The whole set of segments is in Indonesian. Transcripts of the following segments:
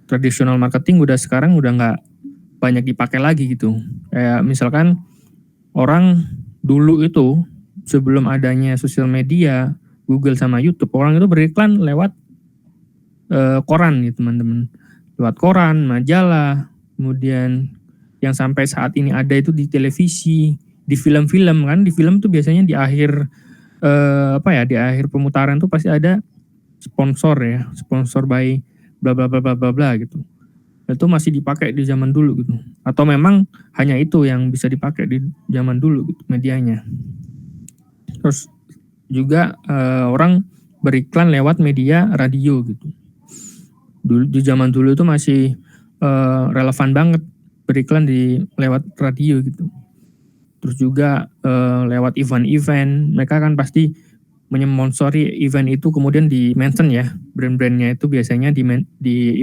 tradisional marketing sekarang udah nggak banyak dipakai lagi gitu. Kayak misalkan orang dulu itu sebelum adanya sosial media, Google sama YouTube, orang itu beriklan lewat koran gitu teman-teman. Lewat koran, majalah, kemudian yang sampai saat ini ada itu di televisi, di film-film kan. Di film tuh biasanya di akhir di akhir pemutaran tuh pasti ada sponsor ya, sponsor by bla bla bla bla bla bla gitu. Itu masih dipakai di zaman dulu gitu. Atau memang hanya itu yang bisa dipakai di zaman dulu gitu medianya. Terus juga orang beriklan lewat media radio gitu. Dulu di zaman dulu itu masih relevan banget beriklan di lewat radio gitu. Terus juga lewat event-event, mereka kan pasti menyponsori event itu, kemudian di mention ya brand-brandnya itu biasanya di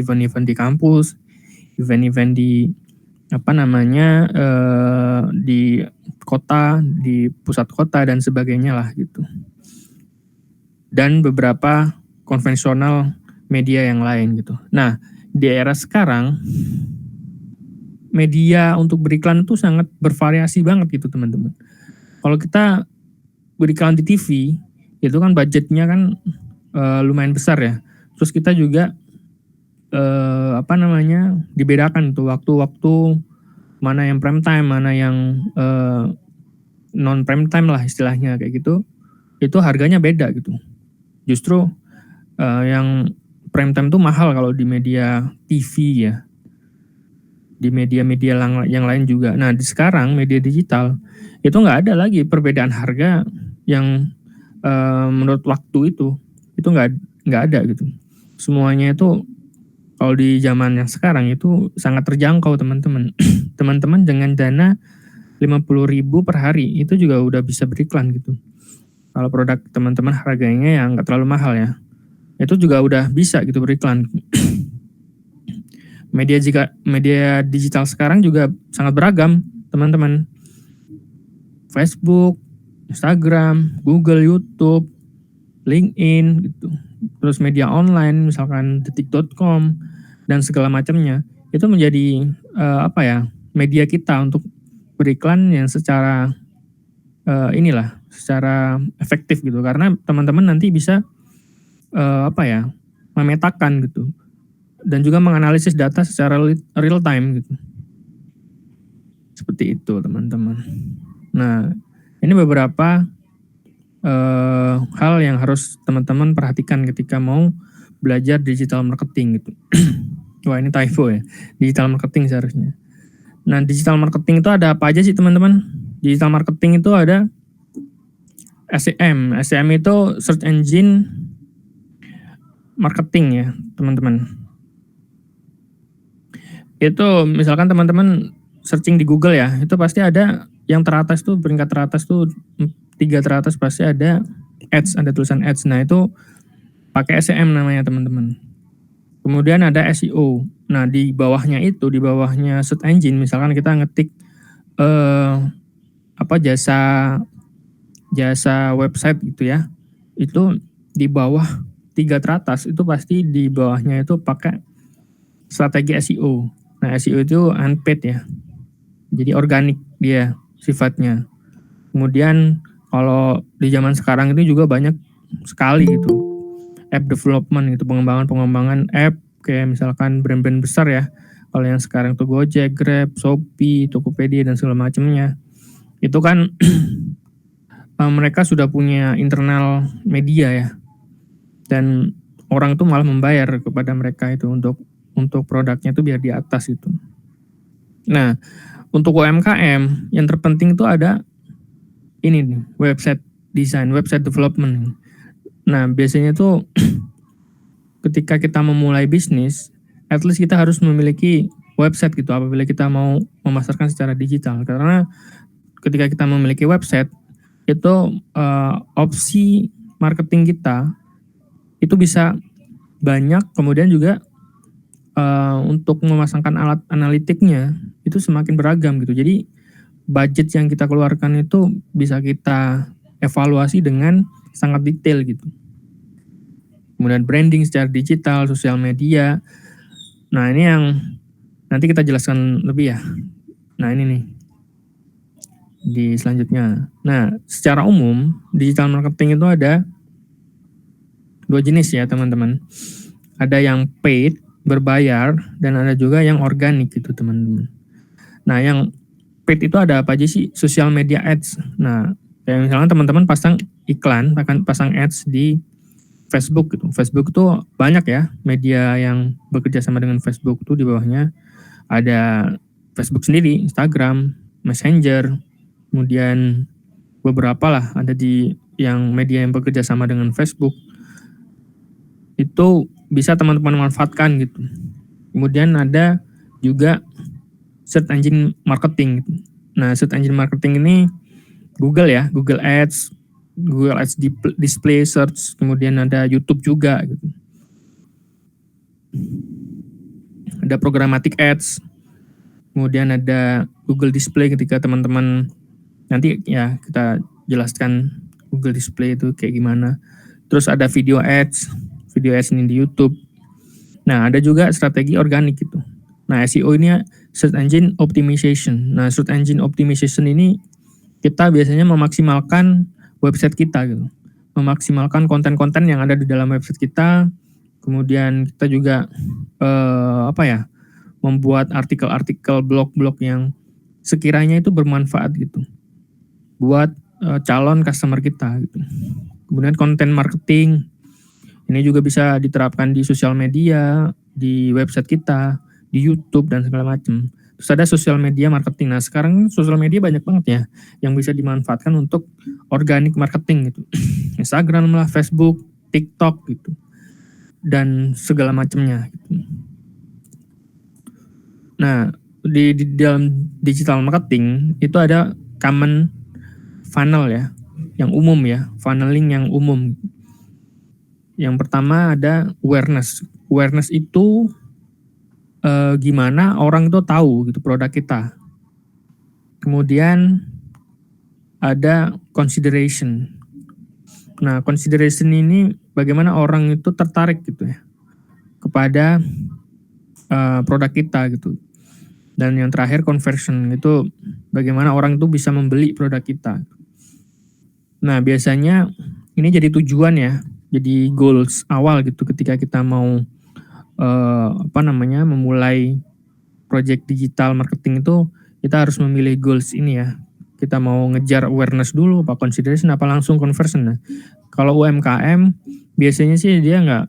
event-event di kampus, event-event di di kota, di pusat kota dan sebagainya lah gitu. Dan beberapa konvensional media yang lain gitu. Nah, di era sekarang media untuk beriklan itu sangat bervariasi banget gitu teman-teman. Kalau kita beriklan di TV itu kan budgetnya kan lumayan besar ya. Terus kita juga dibedakan tuh waktu-waktu mana yang prime time, mana yang non prime time lah istilahnya kayak gitu. Itu harganya beda gitu. Justru yang prime time tuh mahal kalau di media TV ya. Di media-media yang lain juga. Nah, di sekarang media digital itu nggak ada lagi perbedaan harga yang menurut waktu itu nggak ada gitu. Semuanya itu kalau di zaman yang sekarang itu sangat terjangkau teman-teman. Teman-teman dengan dana 50.000 per hari itu juga udah bisa beriklan gitu. Kalau produk teman-teman harganya yang nggak terlalu mahal ya, itu juga udah bisa gitu beriklan. Media digital sekarang juga sangat beragam teman-teman. Facebook, Instagram, Google, YouTube, LinkedIn gitu. Terus media online misalkan detik.com dan segala macamnya. Itu menjadi media kita untuk beriklan yang secara secara efektif gitu. Karena teman-teman nanti bisa memetakan gitu. Dan juga menganalisis data secara real time gitu. Seperti itu teman-teman. Nah, ini beberapa hal yang harus teman-teman perhatikan ketika mau belajar digital marketing gitu. Wah, ini typo ya. Digital marketing seharusnya. Nah, digital marketing itu ada apa aja sih teman-teman? Digital marketing itu ada SEM. SEM itu search engine marketing ya, teman-teman. Itu misalkan teman-teman searching di Google ya, itu pasti ada yang teratas tuh, peringkat teratas tuh 3 teratas pasti ada ads, ada tulisan ads. Nah, itu pakai SEM namanya teman-teman. Kemudian ada SEO. Nah, di bawahnya search engine, misalkan kita ngetik jasa website gitu ya. Itu di bawah 3 teratas itu pasti di bawahnya itu pakai strategi SEO. Nah, SEO itu unpaid ya. Jadi organik dia sifatnya. Kemudian kalau di zaman sekarang itu juga banyak sekali gitu app development gitu, pengembangan app kayak misalkan brand-brand besar ya. Kalau yang sekarang tuh Gojek, Grab, Shopee, Tokopedia dan segala macamnya. Itu kan mereka sudah punya internal media ya. Dan orang tuh malah membayar kepada mereka itu untuk produknya itu biar di atas itu. Nah, untuk UMKM yang terpenting itu ada ini nih, website design, website development. Nah, biasanya tuh ketika kita memulai bisnis, at least kita harus memiliki website gitu apabila kita mau memasarkan secara digital. Karena ketika kita memiliki website, itu opsi marketing kita itu bisa banyak, kemudian juga untuk memasangkan alat analitiknya itu semakin beragam gitu. Jadi budget yang kita keluarkan itu bisa kita evaluasi dengan sangat detail gitu. Kemudian branding secara digital, sosial media, Nah, ini yang nanti kita jelaskan lebih ya. Nah, ini nih di selanjutnya. Nah, secara umum digital marketing itu ada dua jenis ya teman-teman. Ada yang paid, berbayar, dan ada juga yang organik gitu teman-teman. Nah, yang paid itu ada apa aja sih? Social media ads. Nah, kayak misalnya teman-teman pasang iklan, akan pasang ads di Facebook gitu. Facebook tuh banyak ya media yang bekerja sama dengan Facebook tuh di bawahnya ada Facebook sendiri, Instagram, Messenger, kemudian beberapa lah ada di yang media yang bekerja sama dengan Facebook. Itu bisa teman-teman manfaatkan gitu. Kemudian ada juga search engine marketing. Nah, search engine marketing ini Google ya, Google Ads, Google Ads display search, kemudian ada YouTube juga gitu. Ada programmatic ads, kemudian ada Google Display ketika teman-teman nanti ya kita jelaskan Google Display itu kayak gimana. Terus ada video ads ini di YouTube. Nah, ada juga strategi organik gitu. Nah, SEO ini search engine optimization. Nah, search engine optimization ini kita biasanya memaksimalkan website kita gitu. Memaksimalkan konten-konten yang ada di dalam website kita. Kemudian kita juga membuat artikel-artikel blog-blog yang sekiranya itu bermanfaat gitu buat calon customer kita gitu. Kemudian konten marketing ini juga bisa diterapkan di sosial media, di website kita, di YouTube dan segala macam. Terus ada sosial media marketing. Nah, sekarang sosial media banyak banget ya yang bisa dimanfaatkan untuk organic marketing gitu. Instagram lah, Facebook, TikTok gitu. Dan segala macamnya gitu. Nah, di dalam digital marketing itu ada common funnel ya, yang umum ya, funneling yang umum. Yang pertama ada awareness. Awareness itu gimana orang itu tahu gitu produk kita. Kemudian ada consideration. Nah, consideration ini bagaimana orang itu tertarik gitu ya kepada produk kita gitu. Dan yang terakhir conversion, itu bagaimana orang itu bisa membeli produk kita. Nah, biasanya ini jadi tujuan ya, jadi goals awal gitu ketika kita mau memulai project digital marketing itu kita harus memilih goals ini ya. Kita mau ngejar awareness dulu, apa consideration, apa langsung conversion. Nah, kalau UMKM biasanya sih dia nggak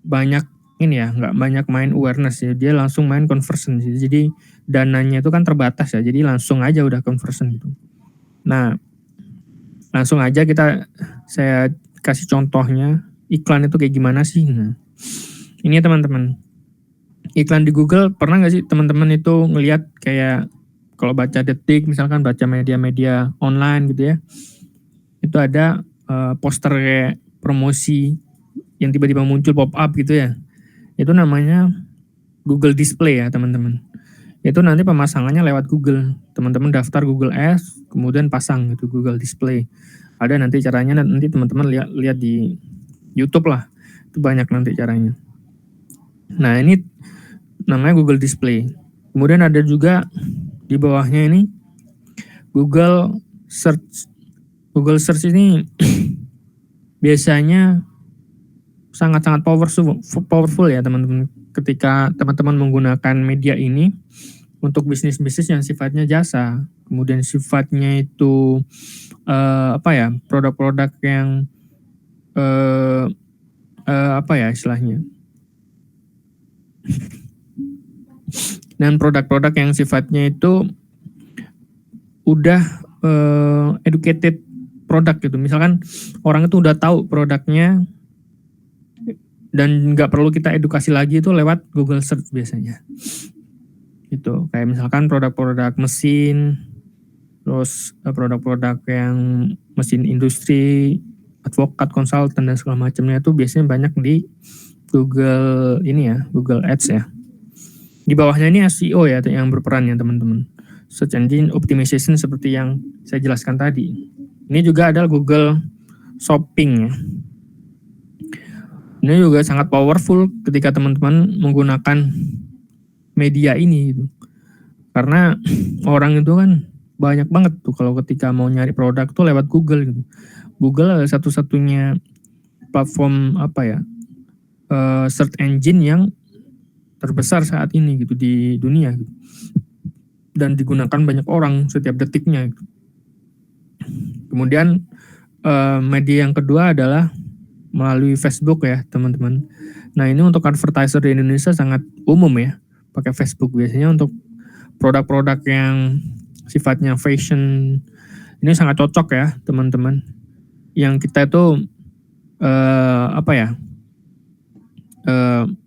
banyak nggak banyak main awareness ya, dia langsung main conversion sih. Jadi dananya itu kan terbatas ya, jadi langsung aja udah conversion gitu. Nah, langsung aja saya kasih contohnya iklan itu kayak gimana sih. Nah, ini ya teman-teman, iklan di Google pernah nggak sih teman-teman itu ngelihat kayak kalau baca Detik misalkan, baca media-media online gitu ya, itu ada poster kayak promosi yang tiba-tiba muncul pop up gitu ya. Itu namanya Google Display ya teman-teman. Itu nanti pemasangannya lewat Google. Teman-teman daftar Google Ads, kemudian pasang gitu Google Display. Ada nanti caranya, nanti teman-teman lihat di YouTube lah. Itu banyak nanti caranya. Nah, ini namanya Google Display. Kemudian ada juga di bawahnya ini Google Search. Google Search ini biasanya sangat-sangat powerful ya teman-teman. Ketika teman-teman menggunakan media ini untuk bisnis-bisnis yang sifatnya jasa, kemudian sifatnya itu produk-produk yang istilahnya, dan produk-produk yang sifatnya itu udah educated produk gitu. Misalkan orang itu udah tahu produknya dan nggak perlu kita edukasi lagi, itu lewat Google Search biasanya. Itu kayak misalkan produk-produk mesin, terus produk-produk yang mesin industri, advokat, konsultan dan segala macamnya itu biasanya banyak di Google ini ya, Google Ads ya. Di bawahnya ini SEO ya yang berperan ya teman-teman. Search engine optimization seperti yang saya jelaskan tadi. Ini juga ada Google Shopping ya. Ini juga sangat powerful ketika teman-teman menggunakan media ini gitu. Karena orang itu kan banyak banget tuh kalau ketika mau nyari produk tuh lewat Google gitu. Google adalah satu-satunya platform search engine yang terbesar saat ini gitu di dunia gitu. Dan digunakan banyak orang setiap detiknya gitu. Kemudian media yang kedua adalah melalui Facebook ya teman-teman. Nah ini untuk advertiser di Indonesia sangat umum ya pakai Facebook, biasanya untuk produk-produk yang sifatnya fashion ini sangat cocok ya teman-teman. Yang kita itu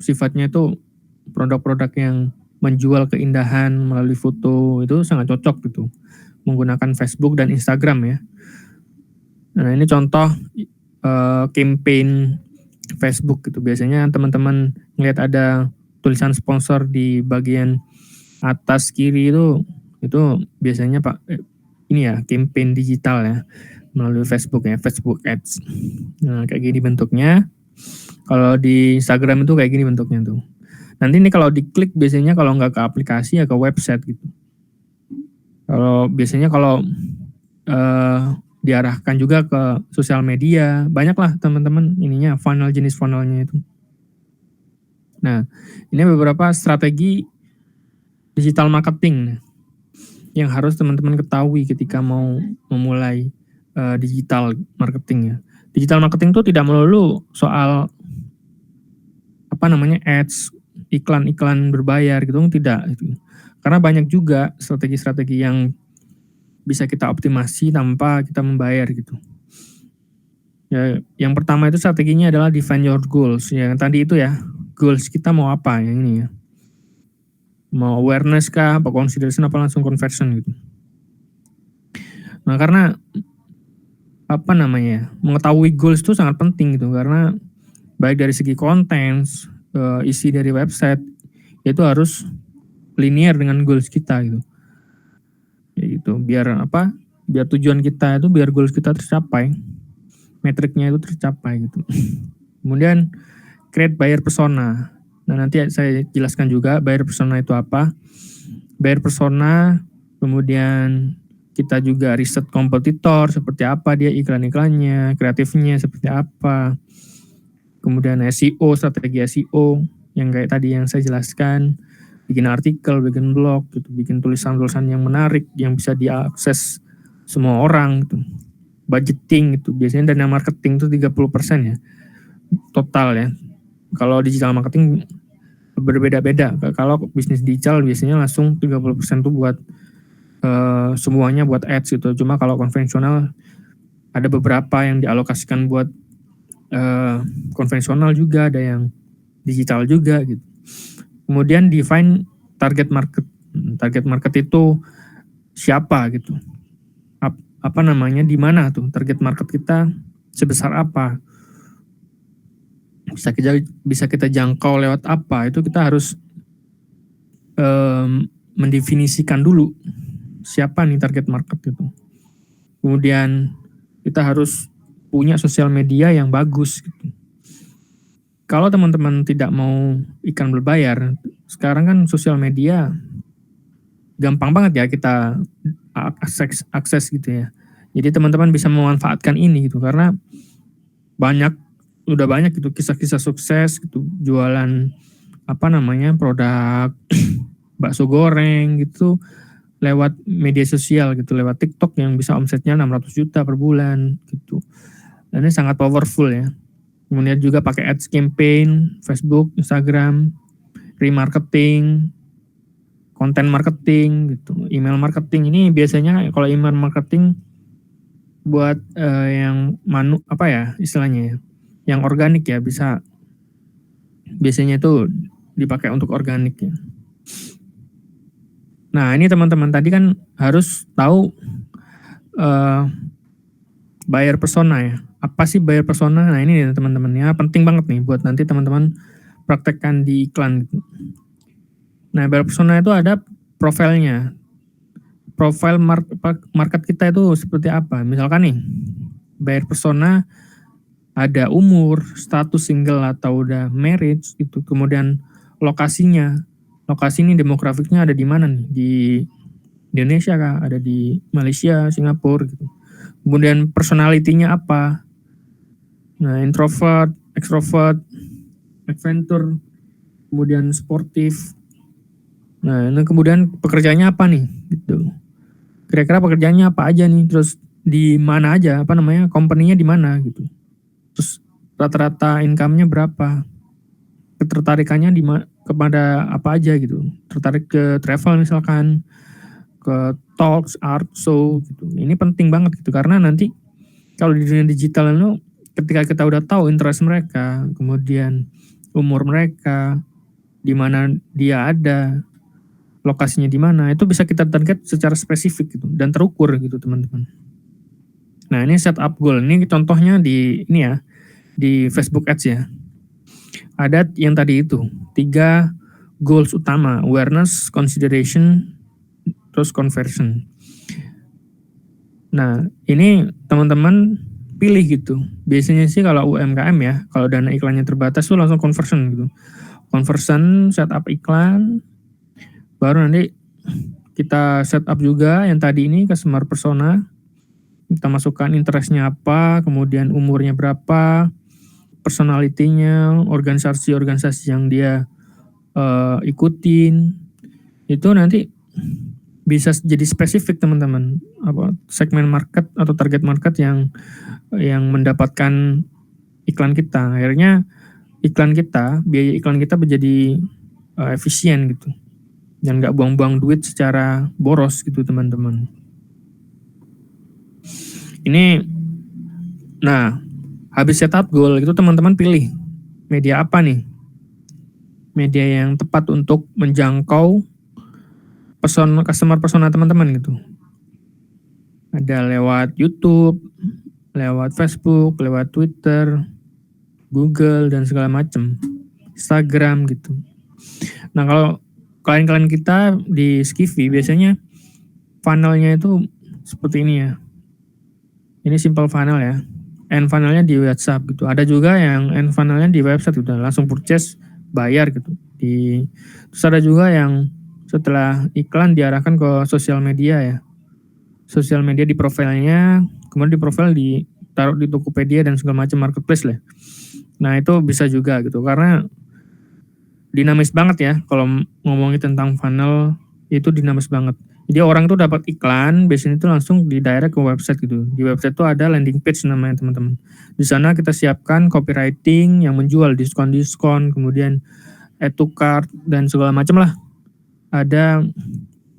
sifatnya itu produk-produk yang menjual keindahan melalui foto, itu sangat cocok gitu menggunakan Facebook dan Instagram ya. Nah ini contoh campaign Facebook gitu. Biasanya teman-teman ngeliat ada tulisan sponsor di bagian atas kiri itu biasanya campaign digital ya melalui Facebook ya, Facebook Ads. Nah kayak gini bentuknya. Kalau di Instagram itu kayak gini bentuknya tuh. Nanti ini kalau diklik biasanya kalau nggak ke aplikasi ya ke website gitu. Kalau diarahkan juga ke sosial media, banyak lah teman-teman ininya jenis funnelnya itu. Nah ini beberapa strategi digital marketing yang harus teman-teman ketahui ketika mau memulai digital marketing ya. Digital marketing itu tidak melulu soal ads, iklan-iklan berbayar gitu, tidak gitu. Karena banyak juga strategi-strategi yang bisa kita optimasi tanpa kita membayar gitu. Ya, yang pertama itu strateginya adalah define your goals. Yang tadi itu ya, goals kita mau apa yang ini ya. Mau awareness kah, apa consideration, apa langsung conversion gitu. Nah, karena mengetahui goals itu sangat penting gitu, karena baik dari segi konten, isi dari website itu harus linear dengan goals kita gitu. Ya gitu, biar tujuan kita itu, biar goals kita tercapai, metriknya itu tercapai gitu. Kemudian create buyer persona. Nah nanti saya jelaskan juga buyer persona itu apa. Buyer persona, kemudian kita juga riset kompetitor seperti apa dia iklan-iklannya, kreatifnya seperti apa. Kemudian SEO, strategi SEO yang kayak tadi yang saya jelaskan, bikin artikel, bikin blog gitu, bikin tulisan-tulisan yang menarik yang bisa diakses semua orang gitu. Budgeting itu biasanya dana marketing itu 30% ya total ya. Kalau digital marketing berbeda-beda. Kalau bisnis digital biasanya langsung 30% tuh buat semuanya buat ads gitu. Cuma kalau konvensional ada beberapa yang dialokasikan buat konvensional juga, ada yang digital juga gitu. Kemudian define target market. Target market itu siapa gitu. Di mana tuh target market kita, sebesar apa, bisa kita jangkau lewat apa, itu kita harus mendefinisikan dulu siapa nih target market itu. Kemudian kita harus punya sosial media yang bagus gitu. Kalau teman-teman tidak mau iklan berbayar, sekarang kan sosial media gampang banget ya kita akses gitu ya. Jadi teman-teman bisa memanfaatkan ini gitu, karena udah banyak gitu kisah-kisah sukses gitu, jualan produk bakso goreng gitu lewat media sosial gitu, lewat TikTok yang bisa omsetnya 600 juta per bulan gitu. Dan ini sangat powerful ya. Kemudian juga pakai ads campaign, Facebook, Instagram, remarketing, konten marketing gitu, email marketing. Ini biasanya kalau email marketing buat yang istilahnya ya, yang organik ya, biasanya itu dipakai untuk organik ya. Nah ini teman-teman tadi kan harus tahu buyer persona ya. Apa sih buyer persona? Nah ini teman-teman ya, penting banget nih buat nanti teman-teman praktekkan di iklan gitu. Nah buyer persona itu ada profilnya. Profil market kita itu seperti apa? Misalkan nih buyer persona ada umur, status single atau udah marriage gitu, kemudian lokasinya. Lokasi ini demografiknya ada di mana nih? Di Indonesia kah? Ada di Malaysia, Singapura gitu. Kemudian personality-nya apa? Nah, introvert, extrovert, adventure, kemudian sportif. Nah, kemudian pekerjaannya apa nih? Gitu. Kira-kira pekerjaannya apa aja nih? Terus di mana aja? Apa namanya? Company-nya di mana gitu. Terus rata-rata income-nya berapa? Ketertarikannya kepada apa aja gitu. Tertarik ke travel misalkan, ke talks, art, show gitu. Ini penting banget gitu karena nanti kalau di dunia digital itu ketika kita udah tahu interest mereka, kemudian umur mereka, di mana dia ada, lokasinya di mana, itu bisa kita target secara spesifik gitu dan terukur gitu teman-teman. Nah, ini setup goal. Ini contohnya di ini ya, di Facebook Ads ya. Ada yang tadi itu, 3 goals utama, awareness, consideration, terus conversion. Nah, ini teman-teman pilih gitu. Biasanya sih kalau UMKM ya, kalau dana iklannya terbatas tuh langsung conversion gitu. Conversion, setup iklan, baru nanti kita setup juga yang tadi ini customer persona. Kita masukkan interestnya apa, kemudian umurnya berapa, personality-nya, organisasi-organisasi yang dia ikutin. Itu nanti bisa jadi spesifik teman-teman, apa segmen market atau target market yang mendapatkan iklan kita. Akhirnya biaya iklan kita menjadi efisien gitu. Dan nggak buang-buang duit secara boros gitu teman-teman. Ini, nah habis setup goal itu teman-teman pilih media apa nih? Media yang tepat untuk menjangkau customer persona teman-teman gitu. Ada lewat YouTube, lewat Facebook, lewat Twitter, Google, dan segala macam. Instagram gitu. Nah, kalau klien-klien kita di Skiffy biasanya funnelnya itu seperti ini ya. Ini simple funnel ya. End funnelnya di WhatsApp gitu. Ada juga yang end funnelnya di website gitu. Langsung purchase, bayar gitu. Terus ada juga yang setelah iklan diarahkan ke sosial media ya. Sosial media di profilnya, kemudian di profil ditaruh di Tokopedia dan segala macam marketplace lah. Nah, itu bisa juga gitu. Karena dinamis banget ya kalau ngomongin tentang funnel, itu dinamis banget. Jadi orang tuh dapat iklan, biasanya itu langsung di direct ke website gitu. Di website tuh ada landing page namanya teman-teman. Di sana kita siapkan copywriting yang menjual diskon-diskon, kemudian add to cart dan segala macam lah. Ada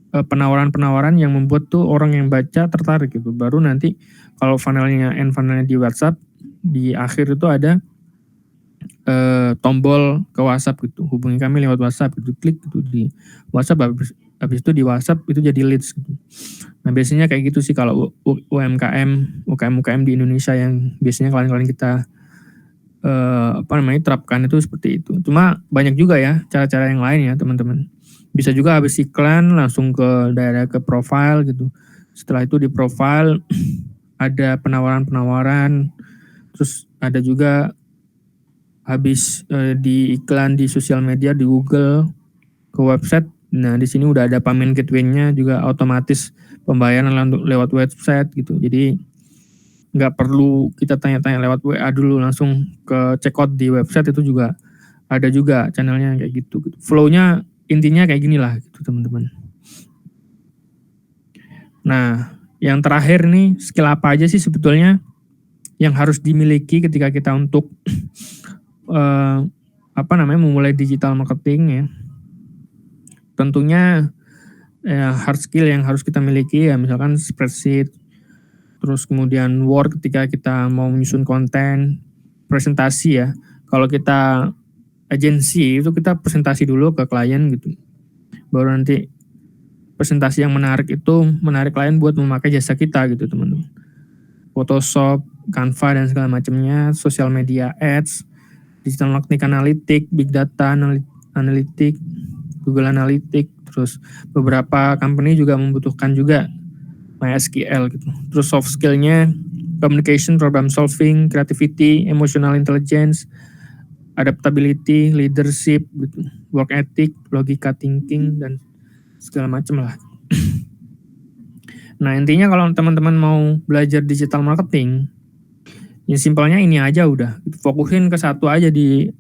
penawaran-penawaran yang membuat tuh orang yang baca tertarik gitu. Baru nanti kalau end funnelnya di WhatsApp, di akhir itu ada tombol ke WhatsApp gitu. Hubungi kami lewat WhatsApp gitu. Klik gitu di WhatsApp, habis itu di WhatsApp itu jadi leads gitu. Nah, biasanya kayak gitu sih kalau UKM di Indonesia yang biasanya klien-klien kita terapkan itu seperti itu. Cuma banyak juga ya cara-cara yang lain ya teman-teman. Bisa juga habis iklan langsung ke daerah ke profile gitu. Setelah itu di profile ada penawaran-penawaran. Terus ada juga habis di iklan di sosial media, di Google, ke website. Nah, di sini udah ada payment gateway-nya juga otomatis pembayaran lewat website gitu. Jadi nggak perlu kita tanya-tanya lewat WA dulu, langsung ke checkout di website. Itu juga ada juga channelnya kayak gitu. Flow-nya intinya kayak gini lah gitu teman-teman. Nah, yang terakhir nih, skill apa aja sih sebetulnya yang harus dimiliki ketika kita untuk memulai digital marketing ya. Tentunya hard skill yang harus kita miliki ya, misalkan spreadsheet, terus kemudian Word ketika kita mau menyusun konten, presentasi ya. Kalau kita agensi itu kita presentasi dulu ke klien gitu. Baru nanti presentasi yang menarik itu menarik klien buat memakai jasa kita gitu teman-teman. Photoshop, Canva dan segala macamnya, sosial media ads, digital marketing analytics, big data analytics, Google Analytics, terus beberapa company juga membutuhkan juga MySQL gitu. Terus soft skill-nya communication, problem solving, creativity, emotional intelligence, adaptability, leadership, gitu, work ethic, logika thinking, dan segala macam lah. Nah, intinya kalau teman-teman mau belajar digital marketing, ya simpelnya ini aja udah. Fokusin ke satu aja di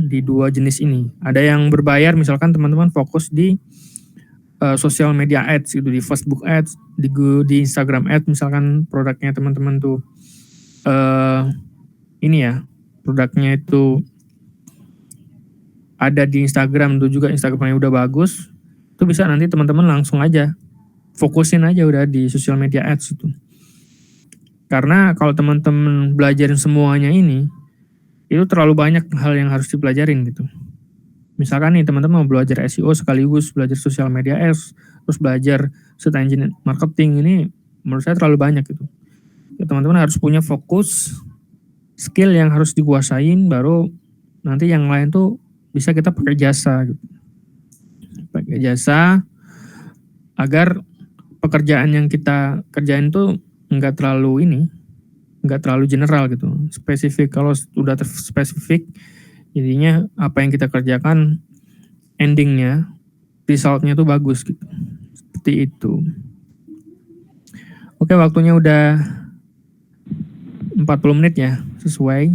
di dua jenis ini. Ada yang berbayar, misalkan teman-teman fokus di social media ads gitu, di Facebook ads, di Instagram ads, misalkan produknya teman-teman tuh produknya itu ada di Instagram tuh juga, Instagramnya udah bagus, itu bisa nanti teman-teman langsung aja fokusin aja udah di social media ads itu. Karena kalau teman-teman belajarin semuanya ini, itu terlalu banyak hal yang harus dipelajarin gitu. Misalkan nih teman-teman mau belajar SEO sekaligus belajar social media ads, terus belajar search engine marketing, ini menurut saya terlalu banyak gitu. Ya, teman-teman harus punya fokus, skill yang harus dikuasain, baru nanti yang lain tuh bisa kita pakai jasa gitu. Pakai jasa agar pekerjaan yang kita kerjain tuh nggak terlalu general gitu, spesifik. Kalau udah spesifik, jadinya apa yang kita kerjakan endingnya, resultnya tuh bagus gitu. Seperti itu. Oke, waktunya udah 40 menit ya, sesuai.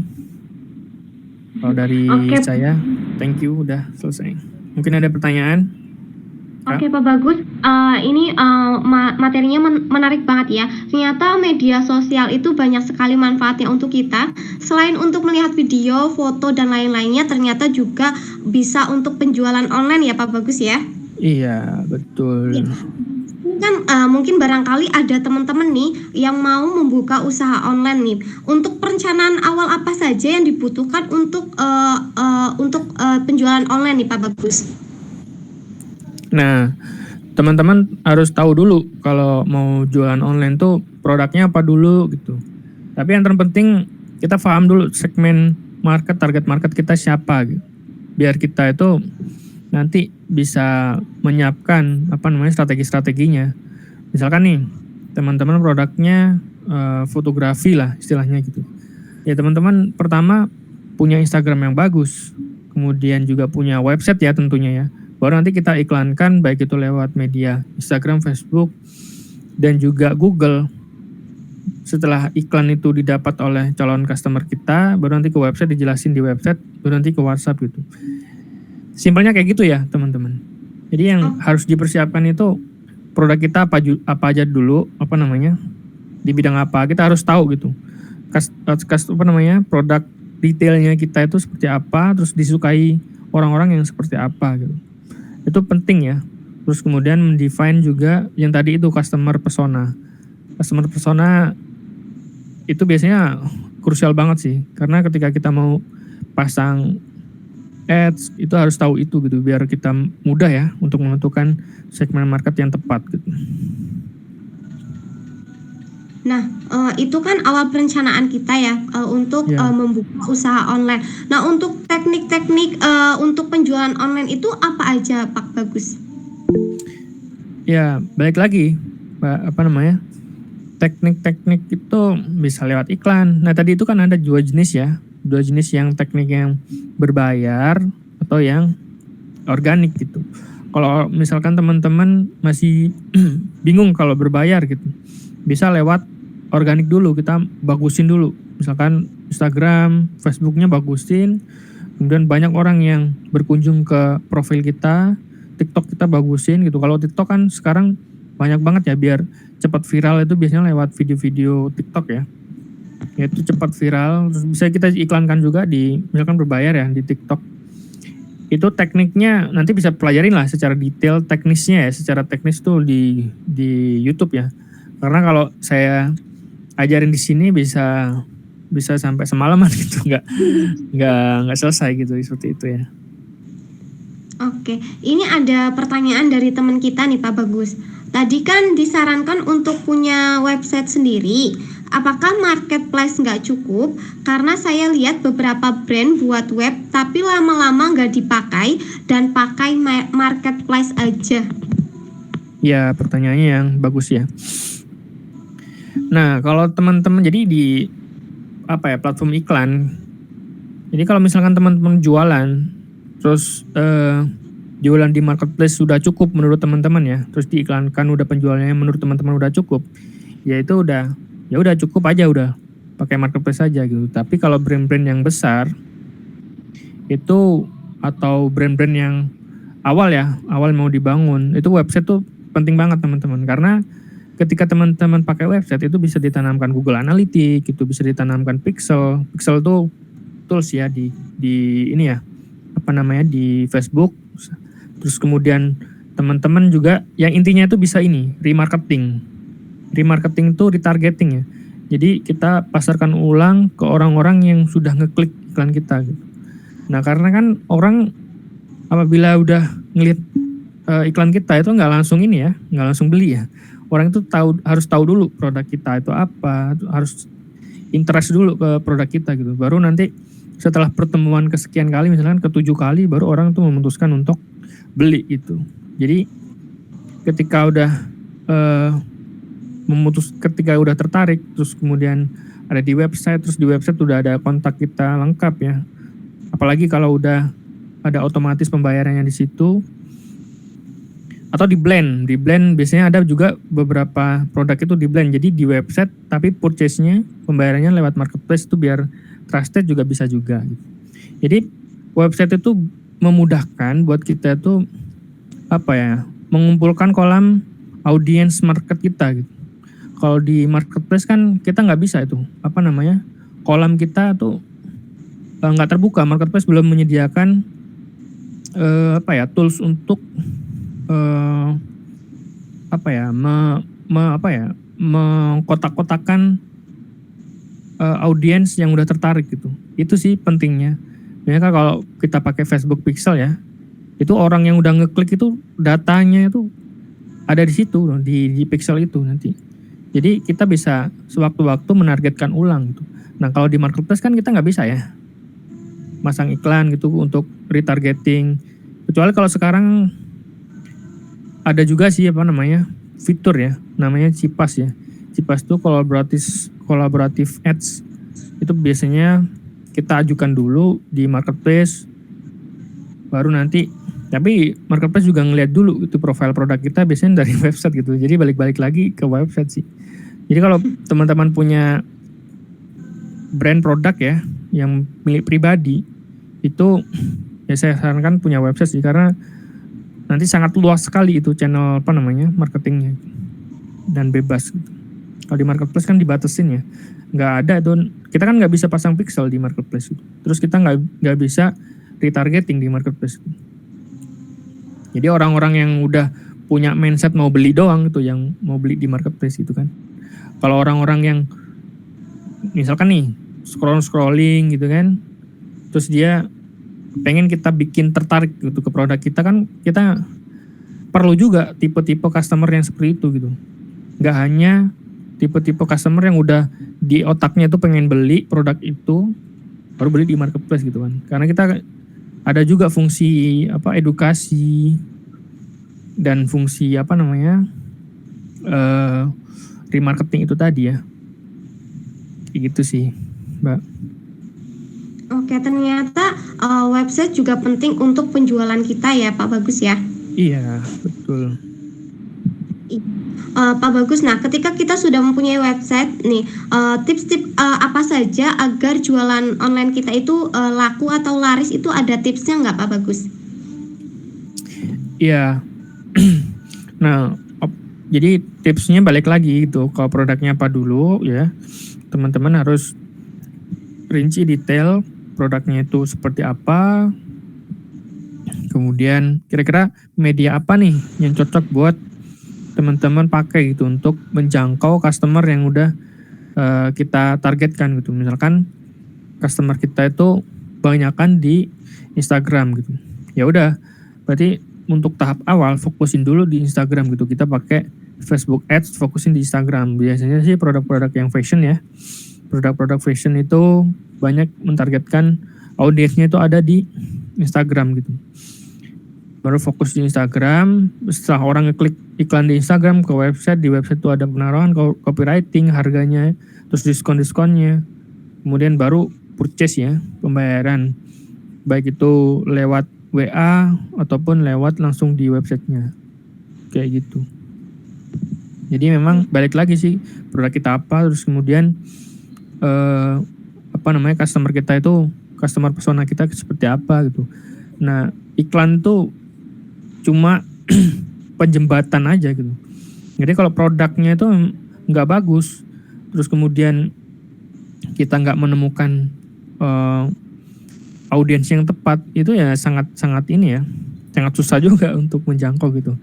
Kalau dari saya, thank you, udah selesai. Mungkin ada pertanyaan? Oke, Pak Bagus, ini materinya menarik banget ya. Ternyata media sosial itu banyak sekali manfaatnya untuk kita. Selain untuk melihat video, foto, dan lain-lainnya, ternyata juga bisa untuk penjualan online ya Pak Bagus ya? Iya, betul. Ya. Kan mungkin barangkali ada teman-teman nih yang mau membuka usaha online nih. Untuk perencanaan awal apa saja yang dibutuhkan untuk penjualan online nih Pak Bagus? Nah, teman-teman harus tahu dulu kalau mau jualan online tuh produknya apa dulu gitu. Tapi yang terpenting kita paham dulu segmen market, target market kita siapa gitu. Biar kita itu nanti bisa menyiapkan strategi-strateginya. Misalkan nih, teman-teman produknya fotografi lah istilahnya gitu. Ya teman-teman pertama punya Instagram yang bagus, kemudian juga punya website ya tentunya ya. Baru nanti kita iklankan baik itu lewat media Instagram, Facebook, dan juga Google. Setelah iklan itu didapat oleh calon customer kita, baru nanti ke website, dijelasin di website, baru nanti ke WhatsApp gitu. Simpelnya kayak gitu ya teman-teman. Jadi yang harus dipersiapkan itu produk kita apa aja dulu, di bidang apa, kita harus tahu gitu. Produk detailnya kita itu seperti apa, terus disukai orang-orang yang seperti apa gitu. Itu penting ya. Terus kemudian mendefine juga yang tadi itu customer persona. Customer persona itu biasanya krusial banget sih, karena ketika kita mau pasang ads itu harus tahu itu gitu, biar kita mudah ya untuk menentukan segmen market yang tepat gitu. Nah, itu kan awal perencanaan kita ya untuk membuka usaha online. Nah, untuk teknik-teknik untuk penjualan online itu apa aja, Pak Bagus? Ya, balik lagi, teknik-teknik itu bisa lewat iklan. Nah, tadi itu kan ada dua jenis yang teknik yang berbayar atau yang organik gitu. Kalau misalkan teman-teman masih bingung kalau berbayar gitu, bisa lewat organik dulu, kita bagusin dulu. Misalkan Instagram, Facebooknya bagusin, kemudian banyak orang yang berkunjung ke profil kita, TikTok kita bagusin gitu. Kalau TikTok kan sekarang banyak banget ya, biar cepat viral itu biasanya lewat video-video TikTok ya. Itu cepat viral, terus bisa kita iklankan juga di, misalkan berbayar ya di TikTok. Itu tekniknya nanti bisa pelajarin lah secara detail teknisnya ya, secara teknis tuh di YouTube ya. Karena kalau saya ajarin di sini bisa sampai semalaman gitu, nggak selesai gitu, seperti itu ya. Oke, ini ada pertanyaan dari teman kita nih Pak Bagus. Tadi kan disarankan untuk punya website sendiri. Apakah marketplace nggak cukup? Karena saya lihat beberapa brand buat web tapi lama-lama nggak dipakai dan pakai marketplace aja. Ya, pertanyaannya yang bagus ya. Nah, kalau teman-teman jadi di platform iklan. Jadi kalau misalkan teman-teman jualan, terus jualan di marketplace sudah cukup menurut teman-teman ya, terus diiklankan udah penjualannya menurut teman-teman udah cukup, ya itu udah cukup aja, udah pakai marketplace aja gitu. Tapi kalau brand-brand yang besar itu atau brand-brand yang awal mau dibangun, itu website tuh penting banget teman-teman, karena ketika teman-teman pakai website itu bisa ditanamkan Google Analytics, itu bisa ditanamkan Pixel tuh tools ya di ini ya, di Facebook. Terus kemudian teman-teman juga yang intinya itu bisa ini remarketing itu retargeting ya. Jadi kita pasarkan ulang ke orang-orang yang sudah ngeklik iklan kita gitu. Nah, karena kan orang apabila udah ngelihat iklan kita itu nggak langsung beli ya. Orang itu harus tahu dulu produk kita itu apa, harus interest dulu ke produk kita gitu. Baru nanti setelah pertemuan kesekian kali, misalkan ke-7 kali, baru orang tuh memutuskan untuk beli gitu. Jadi ketika udah ketika udah tertarik, terus kemudian ada di website, terus di website udah ada kontak kita lengkap ya. Apalagi kalau udah ada otomatis pembayarannya di situ. Atau di blend biasanya ada juga beberapa produk itu di blend, jadi di website tapi purchase-nya pembayarannya lewat marketplace itu biar trusted juga bisa juga gitu. Jadi website itu memudahkan buat kita itu mengumpulkan kolam audience market kita gitu. Kalau di marketplace kan kita nggak bisa itu kolam kita tuh nggak terbuka, marketplace belum menyediakan tools untuk mengkotak-kotakan audiens yang udah tertarik gitu. Itu sih pentingnya. Biasanya kan kalau kita pakai Facebook Pixel ya, itu orang yang udah ngeklik itu datanya itu ada di situ, di Pixel itu nanti. Jadi kita bisa sewaktu-waktu menargetkan ulang gitu. Nah, kalau di marketplace kan kita nggak bisa ya masang iklan gitu untuk retargeting. Kecuali kalau sekarang ada juga sih fitur ya, namanya CPAS ya. CPAS itu collaborative ads. Itu biasanya kita ajukan dulu di marketplace, baru nanti. Tapi marketplace juga ngeliat dulu itu profil produk kita biasanya dari website gitu. Jadi balik-balik lagi ke website sih. Jadi kalau teman-teman punya brand produk ya yang milik pribadi, itu ya saya sarankan punya website sih, karena nanti sangat luas sekali itu channel marketingnya dan bebas gitu. Kalau di marketplace kan dibatasin ya, nggak ada tuh, kita kan nggak bisa pasang pixel di marketplace gitu. Terus kita nggak bisa retargeting di marketplace gitu. Jadi orang-orang yang udah punya mindset mau beli doang itu yang mau beli di marketplace gitu kan. Kalau orang-orang yang misalkan nih scrolling gitu kan, terus dia pengen kita bikin tertarik gitu ke produk kita, kan kita perlu juga tipe-tipe customer yang seperti itu gitu. Nggak hanya tipe-tipe customer yang udah di otaknya tuh pengen beli produk itu baru beli di marketplace gitu kan. Karena kita ada juga fungsi edukasi dan fungsi remarketing itu tadi ya. Kayak gitu sih, Mbak. Oke, ternyata website juga penting untuk penjualan kita ya, Pak Bagus ya? Iya, betul. Pak Bagus, nah ketika kita sudah mempunyai website nih, tips-tips apa saja agar jualan online kita itu laku atau laris, itu ada tipsnya nggak, Pak Bagus? Iya. Nah, jadi tipsnya balik lagi gitu, kalau produknya apa dulu ya, teman-teman harus rinci detail produknya itu seperti apa, kemudian kira-kira media apa nih yang cocok buat teman-teman pakai gitu untuk menjangkau customer yang udah kita targetkan gitu. Misalkan customer kita itu banyakan di Instagram gitu, ya udah berarti untuk tahap awal fokusin dulu di Instagram gitu. Kita pakai Facebook Ads, fokusin di Instagram. Biasanya sih produk-produk yang fashion ya, produk-produk fashion itu banyak mentargetkan audiensnya itu ada di Instagram gitu. baru fokus di Instagram. Setelah orang ngeklik iklan di Instagram ke website, di website itu ada penaruhan, copywriting, harganya, terus diskon-diskonnya. Kemudian baru purchase ya, pembayaran. Baik itu lewat WA ataupun lewat langsung di websitenya. Kayak gitu. Jadi memang balik lagi sih produk kita apa, terus kemudian customer kita itu, customer persona kita seperti apa gitu. Nah, iklan tuh cuma penjembatan aja gitu. Jadi kalau produknya itu nggak bagus, terus kemudian kita nggak menemukan audiens yang tepat, itu ya sangat susah juga untuk menjangkau gitu.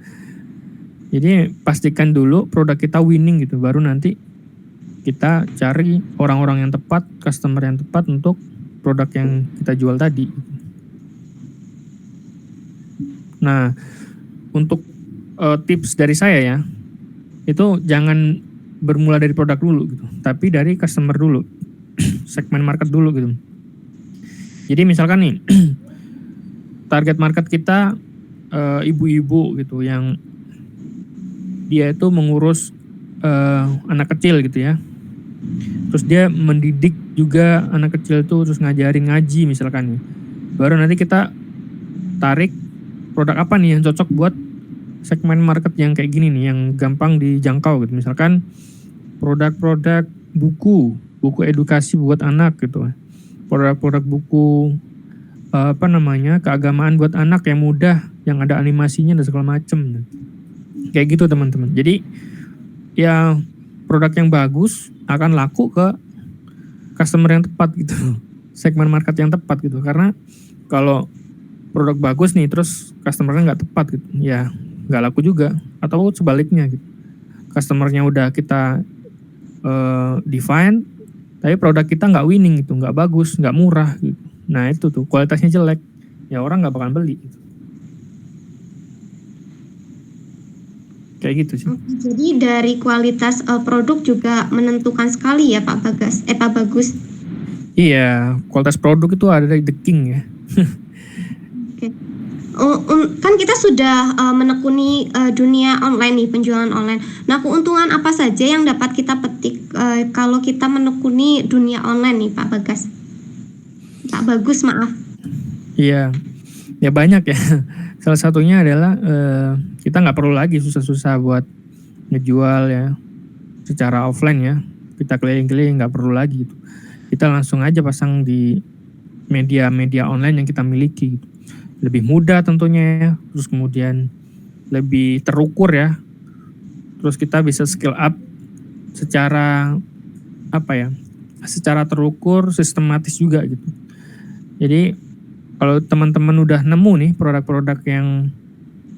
Jadi pastikan dulu produk kita winning gitu, baru nanti kita cari orang-orang yang tepat, customer yang tepat untuk produk yang kita jual tadi. Nah, untuk tips dari saya ya, itu jangan bermula dari produk dulu gitu, tapi dari customer dulu, segmen market dulu gitu. Jadi misalkan nih, target market kita ibu-ibu gitu, yang dia itu mengurus anak kecil gitu ya. Terus dia mendidik juga anak kecil itu, terus ngajarin ngaji misalkan nih. Baru nanti kita tarik produk apa nih yang cocok buat segmen market yang kayak gini nih, yang gampang dijangkau gitu. Misalkan produk-produk buku edukasi buat anak gitu. Produk-produk buku keagamaan buat anak yang mudah, yang ada animasinya dan segala macem. Kayak gitu teman-teman. Jadi ya produk yang bagus akan laku ke customer yang tepat gitu, segmen market yang tepat gitu. Karena kalau produk bagus nih terus customernya nggak tepat gitu, ya nggak laku juga. Atau sebaliknya gitu, customernya udah kita define, tapi produk kita nggak winning gitu, nggak bagus, nggak murah gitu. Nah itu tuh kualitasnya jelek, ya orang nggak bakalan beli gitu. Kayak gitu sih. Jadi dari kualitas produk juga menentukan sekali ya Pak Bagus. Iya, kualitas produk itu ada dari the king ya. Oke. Kan kita sudah menekuni dunia online nih, penjualan online. Nah, keuntungan apa saja yang dapat kita petik kalau kita menekuni dunia online nih Pak Bagus, maaf. Iya, ya banyak ya. Salah satunya adalah kita nggak perlu lagi susah-susah buat ngejual ya secara offline ya. Kita keliling-keliling nggak perlu lagi gitu. Kita langsung aja pasang di media-media online yang kita miliki gitu. Lebih mudah tentunya ya. Terus kemudian lebih terukur ya. Terus kita bisa scale up secara secara terukur, sistematis juga gitu. Jadi kalau teman-teman udah nemu nih produk-produk yang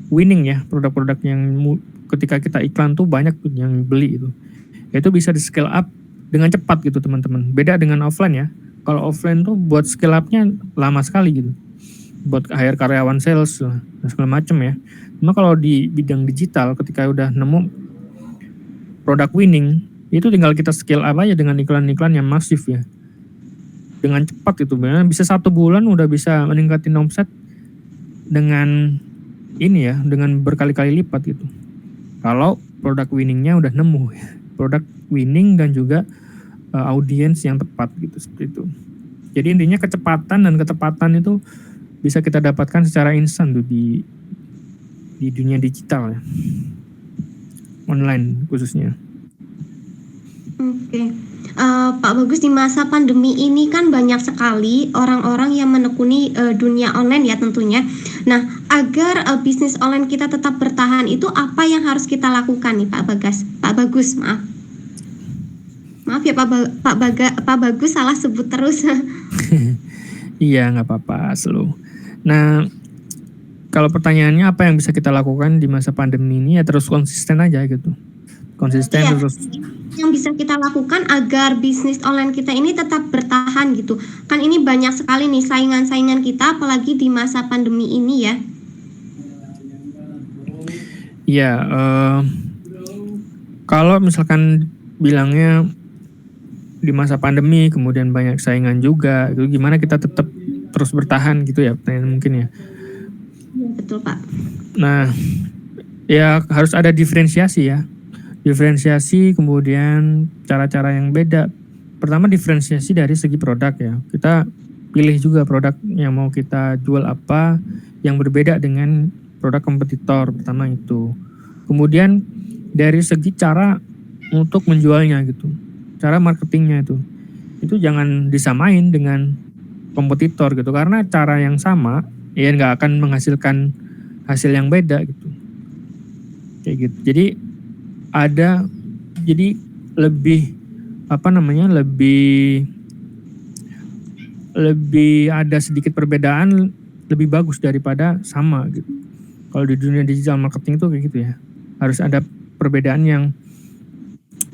winning ya, produk-produk yang ketika kita iklan tuh banyak tuh yang beli itu bisa di scale up dengan cepat gitu teman-teman. Beda dengan offline ya. Kalau offline tuh buat scale up-nya lama sekali gitu, buat hire karyawan sales dan segala macam ya. Cuma kalau di bidang digital, ketika udah nemu produk winning, itu tinggal kita scale up aja dengan iklan-iklan yang masif ya, dengan cepat itu. Bisa 1 bulan udah bisa meningkatin omset dengan ini ya, dengan berkali-kali lipat gitu. Kalau produk winningnya udah nemu ya, produk winning dan juga audiens yang tepat gitu, seperti itu. Jadi intinya kecepatan dan ketepatan itu bisa kita dapatkan secara instan tuh di dunia digital ya, online khususnya. Oke. Pak Bagus, di masa pandemi ini kan banyak sekali orang-orang yang menekuni dunia online ya tentunya. Nah, agar bisnis online kita tetap bertahan, itu apa yang harus kita lakukan nih Pak Bagus, maaf. Maaf ya Pak Bagus, salah sebut terus. Iya, nggak apa-apa, selalu. Nah, kalau pertanyaannya apa yang bisa kita lakukan di masa pandemi ini, ya terus konsisten aja gitu. Konsisten Iya. terus. Yang bisa kita lakukan agar bisnis online kita ini tetap bertahan gitu. Kan ini banyak sekali nih saingan-saingan kita, apalagi di masa pandemi ini ya. Iya, kalau misalkan bilangnya di masa pandemi kemudian banyak saingan juga, itu gimana kita tetap terus bertahan gitu ya, pertanyaan mungkin ya. Iya, betul Pak. Nah, ya harus ada diferensiasi ya. Diferensiasi, kemudian cara-cara yang beda. Pertama diferensiasi dari segi produk ya. Kita pilih juga produk yang mau kita jual apa yang berbeda dengan produk kompetitor, pertama itu. Kemudian dari segi cara untuk menjualnya gitu. Cara marketingnya itu jangan disamain dengan kompetitor gitu, karena cara yang sama ya nggak akan menghasilkan hasil yang beda gitu, kayak gitu. Ada jadi lebih apa namanya, lebih ada sedikit perbedaan lebih bagus daripada sama gitu. Kalau di dunia digital marketing itu kayak gitu ya, harus ada perbedaan yang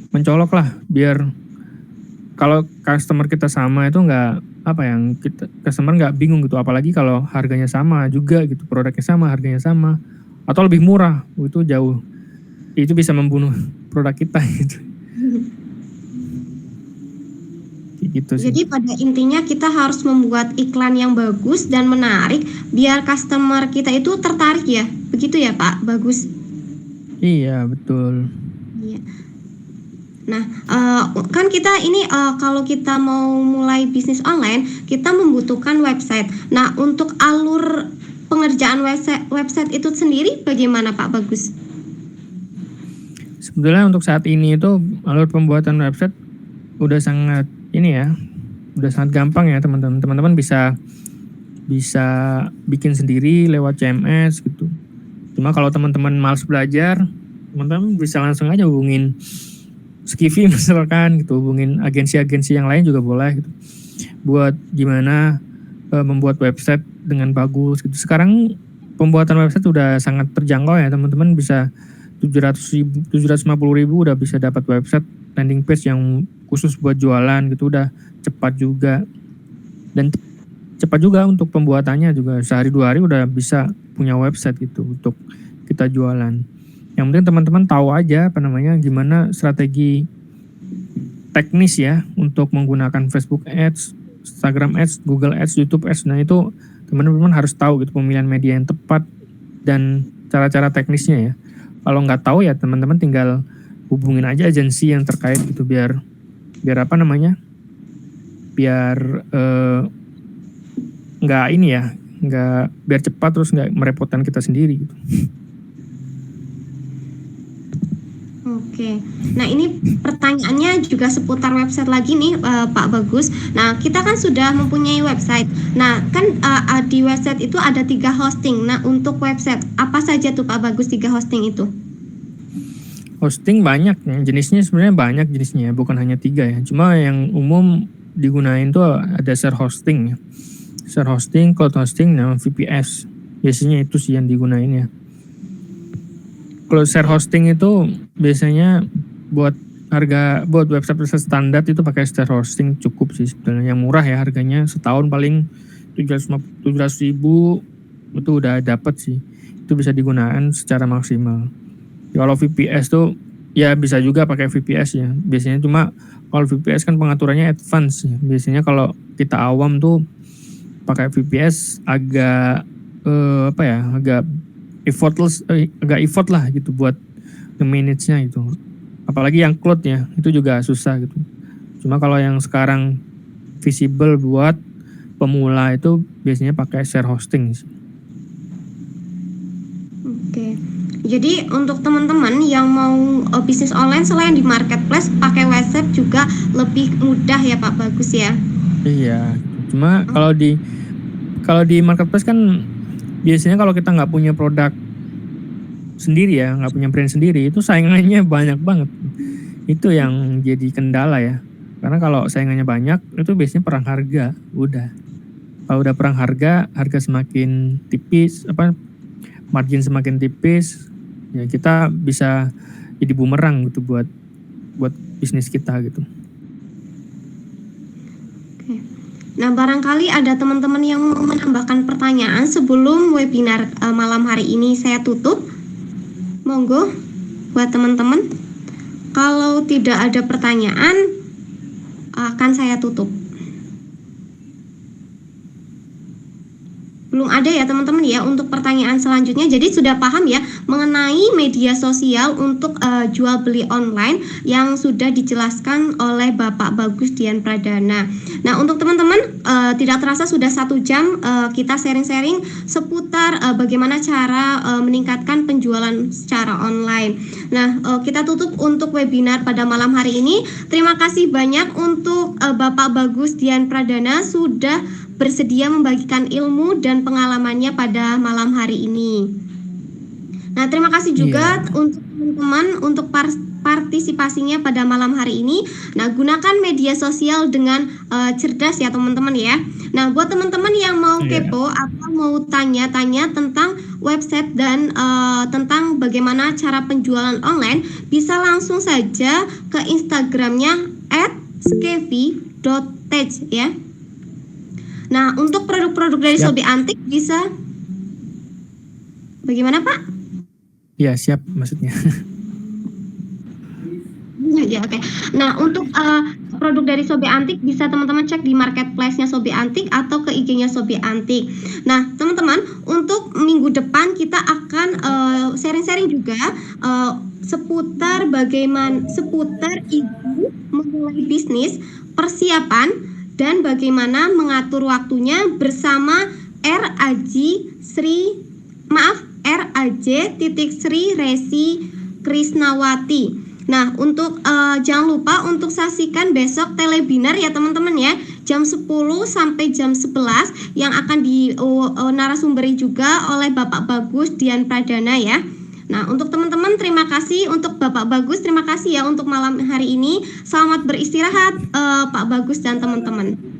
mencolok lah, biar kalau customer kita sama itu nggak apa yang kita customer nggak bingung gitu, apalagi kalau harganya sama juga gitu, produknya sama, harganya sama atau lebih murah, itu jauh, itu bisa membunuh produk kita gitu. Gitu sih. Jadi pada intinya kita harus membuat iklan yang bagus dan menarik biar customer kita itu tertarik ya. Begitu ya Pak, bagus. Iya betul. Iya. Nah, kan kita ini kalau kita mau mulai bisnis online, kita membutuhkan website. Nah, untuk alur pengerjaan website itu sendiri bagaimana Pak Bagus? Sebetulnya untuk saat ini itu alur pembuatan website udah sangat ini ya, udah sangat gampang ya teman-teman. Teman-teman bisa bikin sendiri lewat CMS gitu. Cuma kalau teman-teman malas belajar, teman-teman bisa langsung aja hubungin Skivi misalkan gitu, hubungin agensi-agensi yang lain juga boleh gitu, buat gimana membuat website dengan bagus gitu. Sekarang pembuatan website udah sangat terjangkau ya teman-teman, bisa 750.000 udah bisa dapat website landing page yang khusus buat jualan gitu, udah cepat juga dan cepat juga untuk pembuatannya juga, sehari 2 hari udah bisa punya website gitu untuk kita jualan. Yang penting teman-teman tahu aja apa namanya, gimana strategi teknis ya untuk menggunakan Facebook Ads, Instagram Ads, Google Ads, YouTube Ads. Nah itu teman-teman harus tahu gitu pemilihan media yang tepat dan cara-cara teknisnya ya. Kalau nggak tahu ya teman-teman tinggal hubungin aja agensi yang terkait gitu, biar apa namanya, biar nggak ini ya, nggak, biar cepat terus nggak merepotkan kita sendiri gitu. Oke, nah ini pertanyaannya juga seputar website lagi nih Pak Bagus. Nah kita kan sudah mempunyai website. Nah kan di website itu ada 3 hosting. Nah untuk website apa saja tuh Pak Bagus 3 hosting itu? Hosting banyak, jenisnya sebenarnya banyak jenisnya, bukan hanya 3 ya. Cuma yang umum digunain tuh ada share hosting ya. Share hosting, cloud hosting, dan VPS. Biasanya itu sih yang digunain ya. Kalau share hosting itu biasanya buat website standar itu pakai share hosting cukup sih sebetulnya, yang murah ya, harganya setahun paling 700.000 itu udah dapat sih, itu bisa digunakan secara maksimal. Kalau VPS tuh ya bisa juga pakai VPS ya biasanya, cuma kalau VPS kan pengaturannya advance ya. Biasanya kalau kita awam tuh pakai VPS agak agak effort lah gitu buat manage-nya gitu. Apalagi yang cloud ya, itu juga susah gitu. Cuma kalau yang sekarang visible buat pemula itu biasanya pakai share hosting sih. Oke. Jadi untuk teman-teman yang mau bisnis online selain di marketplace, pakai website juga lebih mudah ya Pak Bagus ya. Iya. Cuma kalau di marketplace kan biasanya kalau kita nggak punya produk sendiri ya, nggak punya brand sendiri, itu saingannya banyak banget. Itu yang jadi kendala ya. Karena kalau saingannya banyak, itu biasanya perang harga. Kalau udah perang harga semakin tipis, margin semakin tipis, ya kita bisa jadi bumerang gitu buat bisnis kita gitu. Nah, barangkali ada teman-teman yang mau menambahkan pertanyaan sebelum webinar malam hari ini saya tutup. Monggo buat teman-teman. Kalau tidak ada pertanyaan, akan saya tutup. belum ada ya teman-teman ya untuk pertanyaan selanjutnya. Jadi sudah paham ya mengenai media sosial untuk jual beli online yang sudah dijelaskan oleh Bapak Bagus Dian Pradana. Nah untuk teman-teman tidak terasa sudah 1 jam kita sharing-sharing seputar bagaimana cara meningkatkan penjualan secara online. Nah kita tutup untuk webinar pada malam hari ini. Terima kasih banyak untuk Bapak Bagus Dian Pradana sudah bersedia membagikan ilmu dan pengalamannya pada malam hari ini. Nah, terima kasih juga untuk teman-teman untuk partisipasinya pada malam hari ini. Nah, gunakan media sosial dengan cerdas ya teman-teman ya. Nah, buat teman-teman yang mau kepo atau mau tanya-tanya tentang website dan tentang bagaimana cara penjualan online, bisa langsung saja ke Instagramnya @skevi.tech ya. Nah, untuk produk-produk dari Sobi Antik bisa bagaimana, Pak? Ya, siap maksudnya. Ya, oke. Nah, untuk produk dari Sobi Antik bisa teman-teman cek di marketplace-nya Sobi Antik atau ke IG-nya Sobi Antik. Nah, teman-teman, untuk minggu depan kita akan sharing-sharing juga seputar ibu memulai bisnis, persiapan dan bagaimana mengatur waktunya bersama RAJ Sri Resi Krisnawati. Nah, untuk jangan lupa untuk saksikan besok telebinar ya teman-teman ya, jam 10 sampai jam 11 yang akan narasumberi juga oleh Bapak Bagus Dian Pradana ya. Nah, untuk teman-teman terima kasih, untuk Bapak Bagus terima kasih ya untuk malam hari ini. Selamat beristirahat Pak Bagus dan teman-teman.